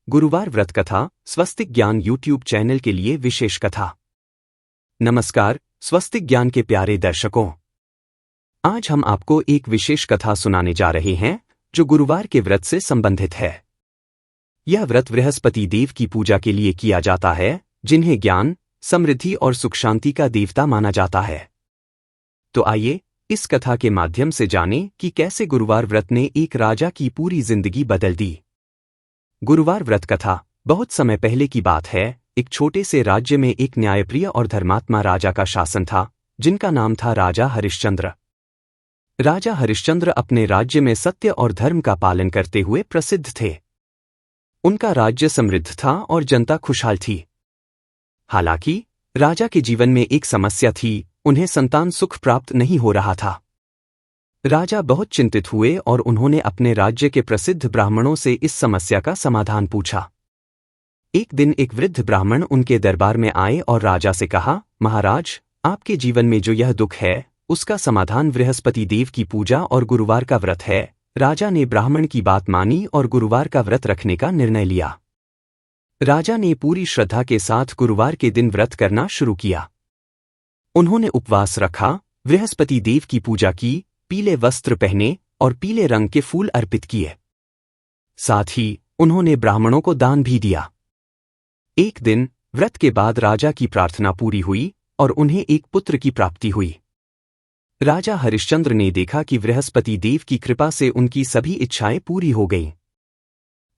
गुरुवार व्रत कथा स्वस्तिक ज्ञान यूट्यूब चैनल के लिए विशेष कथा। नमस्कार स्वस्तिक ज्ञान के प्यारे दर्शकों, आज हम आपको एक विशेष कथा सुनाने जा रहे हैं जो गुरुवार के व्रत से संबंधित है। यह व्रत बृहस्पति देव की पूजा के लिए किया जाता है, जिन्हें ज्ञान, समृद्धि और सुख शांति का देवता माना जाता है। तो आइए इस कथा के माध्यम से जानें कि कैसे गुरुवार व्रत ने एक राजा की पूरी जिंदगी बदल दी। गुरुवार व्रत कथा बहुत समय पहले की बात है। एक छोटे से राज्य में एक न्यायप्रिय और धर्मात्मा राजा का शासन था, जिनका नाम था राजा हरिश्चंद्र। राजा हरिश्चंद्र अपने राज्य में सत्य और धर्म का पालन करते हुए प्रसिद्ध थे। उनका राज्य समृद्ध था और जनता खुशहाल थी। हालांकि राजा के जीवन में एक समस्या थी, उन्हें संतान सुख प्राप्त नहीं हो रहा था। राजा बहुत चिंतित हुए और उन्होंने अपने राज्य के प्रसिद्ध ब्राह्मणों से इस समस्या का समाधान पूछा। एक दिन एक वृद्ध ब्राह्मण उनके दरबार में आए और राजा से कहा, महाराज, आपके जीवन में जो यह दुख है उसका समाधान बृहस्पति देव की पूजा और गुरुवार का व्रत है। राजा ने ब्राह्मण की बात मानी और गुरुवार का व्रत रखने का निर्णय लिया। राजा ने पूरी श्रद्धा के साथ गुरुवार के दिन व्रत करना शुरू किया। उन्होंने उपवास रखा, बृहस्पति देव की पूजा की, पीले वस्त्र पहने और पीले रंग के फूल अर्पित किए। साथ ही उन्होंने ब्राह्मणों को दान भी दिया। एक दिन व्रत के बाद राजा की प्रार्थना पूरी हुई और उन्हें एक पुत्र की प्राप्ति हुई। राजा हरिश्चंद्र ने देखा कि बृहस्पति देव की कृपा से उनकी सभी इच्छाएं पूरी हो गईं।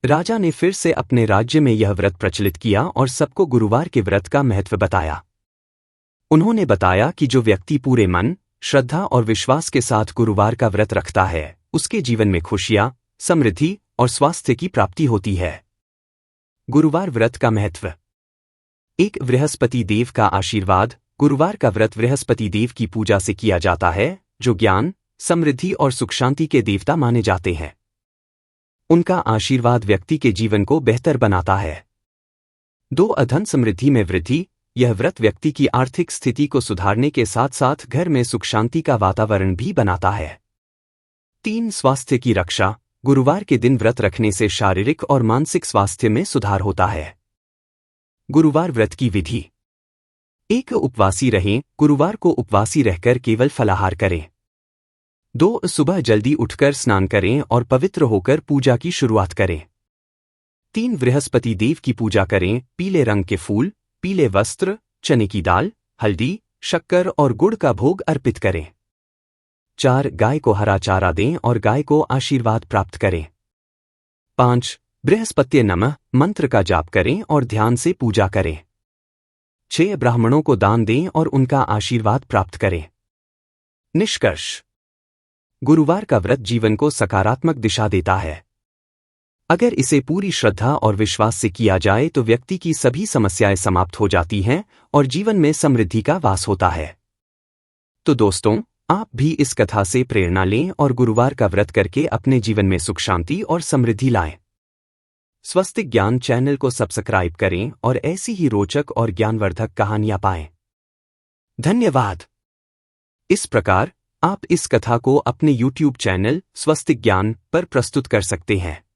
राजा ने फिर से अपने राज्य में यह व्रत प्रचलित किया और सबको गुरुवार के व्रत का महत्व बताया। उन्होंने बताया कि जो व्यक्ति पूरे मन, श्रद्धा और विश्वास के साथ गुरुवार का व्रत रखता है, उसके जीवन में खुशियां, समृद्धि और स्वास्थ्य की प्राप्ति होती है। गुरुवार व्रत का महत्व। एक, बृहस्पति देव का आशीर्वाद। गुरुवार का व्रत बृहस्पति देव की पूजा से किया जाता है, जो ज्ञान, समृद्धि और सुख शांति के देवता माने जाते हैं। उनका आशीर्वाद व्यक्ति के जीवन को बेहतर बनाता है। 2, धन समृद्धि में वृद्धि। यह व्रत व्यक्ति की आर्थिक स्थिति को सुधारने के साथ साथ घर में सुख शांति का वातावरण भी बनाता है। 3, स्वास्थ्य की रक्षा। गुरुवार के दिन व्रत रखने से शारीरिक और मानसिक स्वास्थ्य में सुधार होता है। गुरुवार व्रत की विधि। 1, उपवासी रहें। गुरुवार को उपवासी रहकर केवल फलाहार करें। 2, सुबह जल्दी उठकर स्नान करें और पवित्र होकर पूजा की शुरुआत करें। 3, बृहस्पति देव की पूजा करें। पीले रंग के फूल, पीले वस्त्र, चने की दाल, हल्दी, शक्कर और गुड़ का भोग अर्पित करें। 4, गाय को हरा चारा दें और गाय को आशीर्वाद प्राप्त करें। 5, बृहस्पत्ये नमः मंत्र का जाप करें और ध्यान से पूजा करें। 6, ब्राह्मणों को दान दें और उनका आशीर्वाद प्राप्त करें। निष्कर्ष। गुरुवार का व्रत जीवन को सकारात्मक दिशा देता है। अगर इसे पूरी श्रद्धा और विश्वास से किया जाए तो व्यक्ति की सभी समस्याएं समाप्त हो जाती हैं और जीवन में समृद्धि का वास होता है। तो दोस्तों, आप भी इस कथा से प्रेरणा लें और गुरुवार का व्रत करके अपने जीवन में सुख शांति और समृद्धि लाएं। स्वस्तिक ज्ञान चैनल को सब्सक्राइब करें और ऐसी ही रोचक और ज्ञानवर्धक कहानियां पाएं। धन्यवाद। इस प्रकार आप इस कथा को अपने YouTube चैनल स्वस्तिक ज्ञान पर प्रस्तुत कर सकते हैं।